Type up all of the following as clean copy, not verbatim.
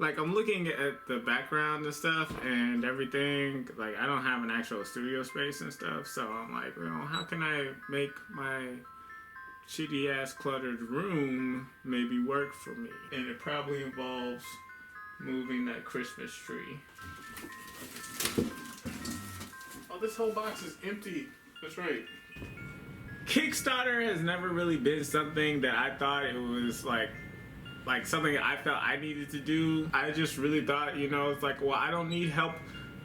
Like, I'm looking at the background and stuff and everything. Like, I don't have an actual studio space and stuff, so I'm like, you know, how can I make my shitty ass cluttered room maybe work for me? And it probably involves moving that Christmas tree. Oh, this whole box is empty. That's right. Kickstarter has never really been something that I thought it was like something I felt I needed to do. I just really thought, you know, it's like, well, I don't need help,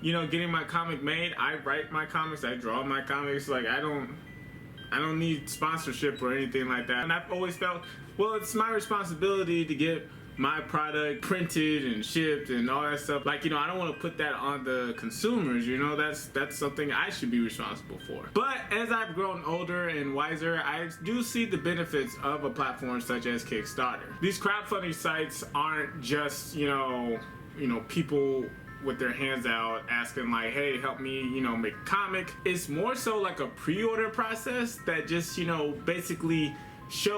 you know, getting my comic made. I write my comics, I draw my comics. Like, I don't need sponsorship or anything like that. And I've always felt, well, it's my responsibility to get my product printed and shipped and all that stuff. Like, you know, I don't want to put that on the consumers, you know, that's something I should be responsible for. But as I've grown older and wiser, I do see the benefits of a platform such as Kickstarter. These crowdfunding sites aren't just, you know, people with their hands out asking like, hey, help me, you know, make a comic. It's more so like a pre-order process that just, you know, basically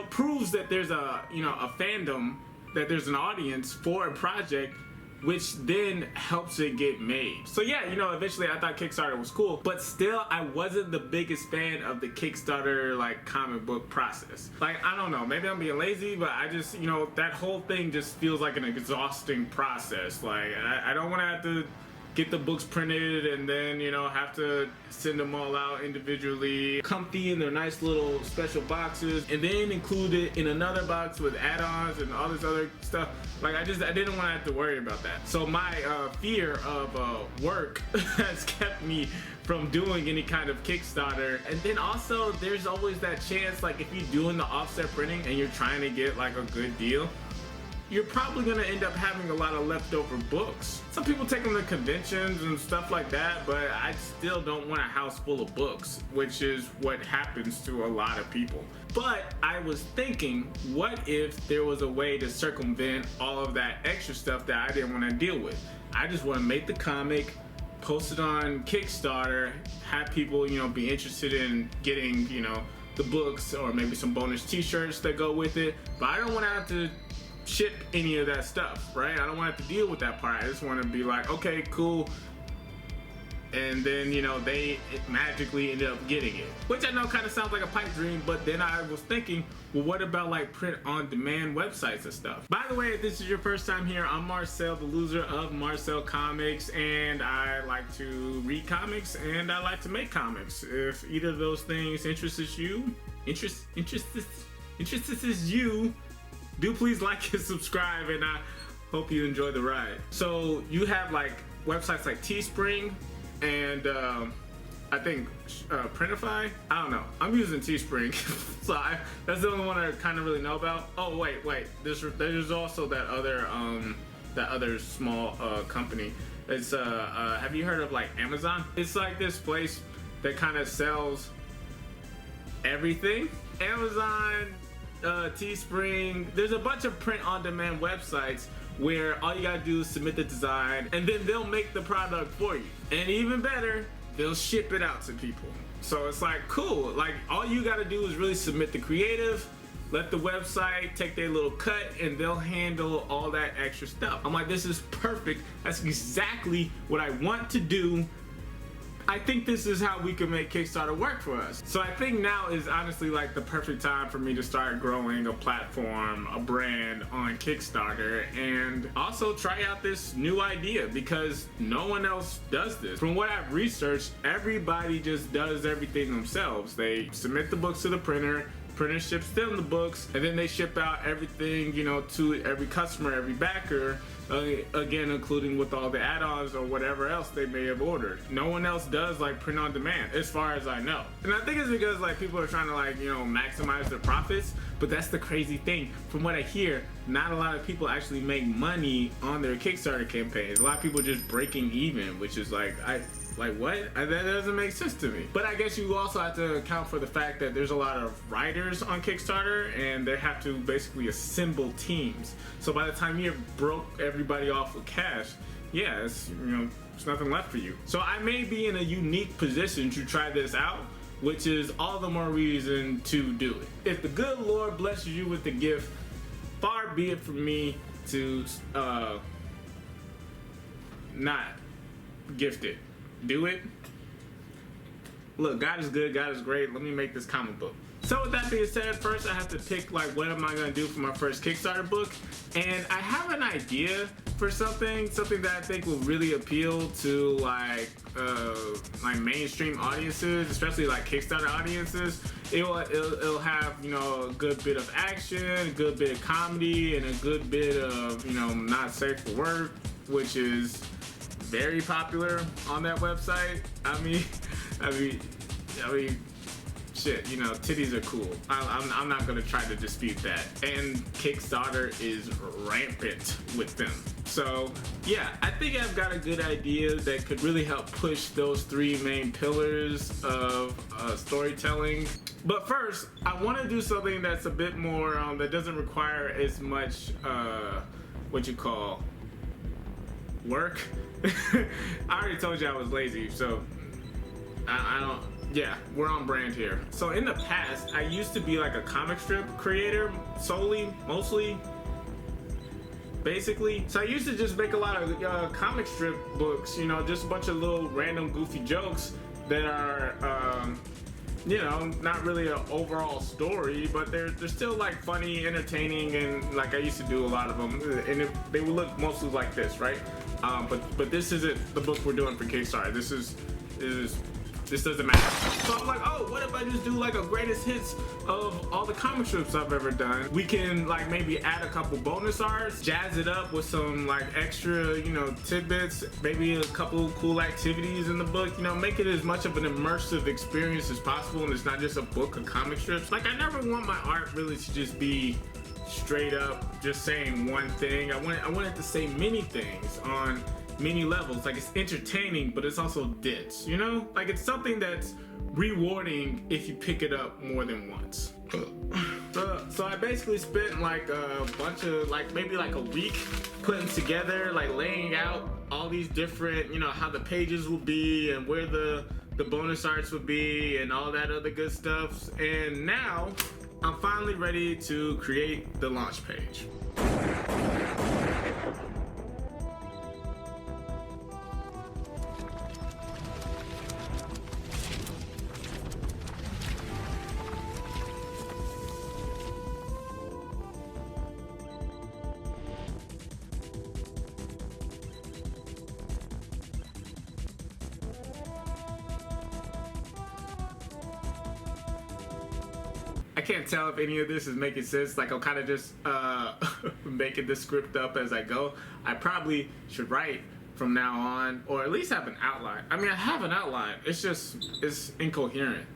proves that there's a, you know, a fandom, that there's an audience for a project, which then helps it get made. So yeah, you know, eventually I thought Kickstarter was cool, but still I wasn't the biggest fan of the Kickstarter like comic book process. Like, I don't know, maybe I'm being lazy, but I just, you know, that whole thing just feels like an exhausting process. Like, I don't want to have to get the books printed and then, you know, have to send them all out individually, comfy in their nice little special boxes, and then include it in another box with add-ons and all this other stuff. Like, I didn't want to have to worry about that. So my fear of work has kept me from doing any kind of Kickstarter. And then also there's always that chance, like, if you're doing the offset printing and you're trying to get like a good deal, you're probably gonna end up having a lot of leftover books. Some people take them to conventions and stuff like that, but I still don't want a house full of books, which is what happens to a lot of people. But I was thinking, what if there was a way to circumvent all of that extra stuff that I didn't want to deal with? I just want to make the comic, post it on Kickstarter, have people, you know, be interested in getting, you know, the books or maybe some bonus t-shirts that go with it. But I don't want to have to ship any of that stuff, right? I don't want to have to deal with that part. I just want to be like, okay, cool. And then, you know, they magically ended up getting it. Which I know kind of sounds like a pipe dream, but then I was thinking, well, what about like print on demand websites and stuff? By the way, if this is your first time here, I'm Marcel, the loser of Marcel Comics, and I like to read comics and I like to make comics. If either of those things interests you, do please like and subscribe, and I hope you enjoy the ride. So you have like websites like Teespring and I think Printify. I don't know. I'm using Teespring, so that's the only one I kind of really know about. Oh wait, there's also that other small company. It's have you heard of like Amazon? It's like this place that kind of sells everything. Amazon, Teespring, there's a bunch of print-on-demand websites where all you gotta do is submit the design and then they'll make the product for you. And even better, they'll ship it out to people. So it's like, cool, like all you gotta do is really submit the creative, let the website take their little cut, and they'll handle all that extra stuff. I'm like, this is perfect. That's exactly what I want to do. I think this is how we can make Kickstarter work for us. So I think now is honestly like the perfect time for me to start growing a platform, a brand on Kickstarter, and also try out this new idea because no one else does this. From what I've researched, everybody just does everything themselves. They submit the books to the printer ships them the books, and then they ship out everything, you know, to every customer, every backer, again, including with all the add-ons or whatever else they may have ordered. No one else does like print on demand, as far as I know. And I think it's because like people are trying to like, you know, maximize their profits, but that's the crazy thing. From what I hear, not a lot of people actually make money on their Kickstarter campaigns. A lot of people are just breaking even, which is like, what? That doesn't make sense to me. But I guess you also have to account for the fact that there's a lot of writers on Kickstarter and they have to basically assemble teams. So by the time you broke everybody off with cash, yeah, it's, you know, there's nothing left for you. So I may be in a unique position to try this out, which is all the more reason to do it. If the good Lord blesses you with the gift, far be it from me to not gifted. Do it. Look, God is good, God is great. Let me make this comic book. So with that being said, first I have to pick like what am I gonna do for my first Kickstarter book, and I have an idea for something that I think will really appeal to like mainstream audiences, especially like Kickstarter audiences. It'll have, you know, a good bit of action, a good bit of comedy, and a good bit of, you know, not safe for work, which is very popular on that website. I mean, shit, you know, titties are cool. I'm not gonna try to dispute that. And Kickstarter is rampant with them. So yeah, I think I've got a good idea that could really help push those three main pillars of storytelling. But first, I want to do something that's a bit more that doesn't require as much what you call work. I already told you I was lazy, so I don't. Yeah, we're on brand here. So in the past, I used to be like a comic strip creator mostly, basically. So I used to just make a lot of comic strip books, you know, just a bunch of little random goofy jokes that are, you know, not really an overall story, but they're still like funny, entertaining, and like I used to do a lot of them, and they would look mostly like this, right? But this isn't the book we're doing for Kickstarter. This doesn't matter. So I'm like, oh, what if I just do like a greatest hits of all the comic strips I've ever done? We can like maybe add a couple bonus arts, jazz it up with some like extra, you know, tidbits, maybe a couple cool activities in the book, you know, make it as much of an immersive experience as possible, and it's not just a book of comic strips. Like, I never want my art really to just be straight up just saying one thing. I want it to say many things on many levels. Like, it's entertaining, but it's also dense, you know? Like, it's something that's rewarding if you pick it up more than once. So I basically spent like a bunch of, like, maybe like a week putting together, like laying out all these different, you know, how the pages will be and where the bonus arts would be and all that other good stuff. And now I'm finally ready to create the launch page. I can't tell if any of this is making sense. Like, I'm kind of just making this script up as I go. I probably should write from now on, or at least have an outline. I mean, I have an outline. It's just, it's incoherent.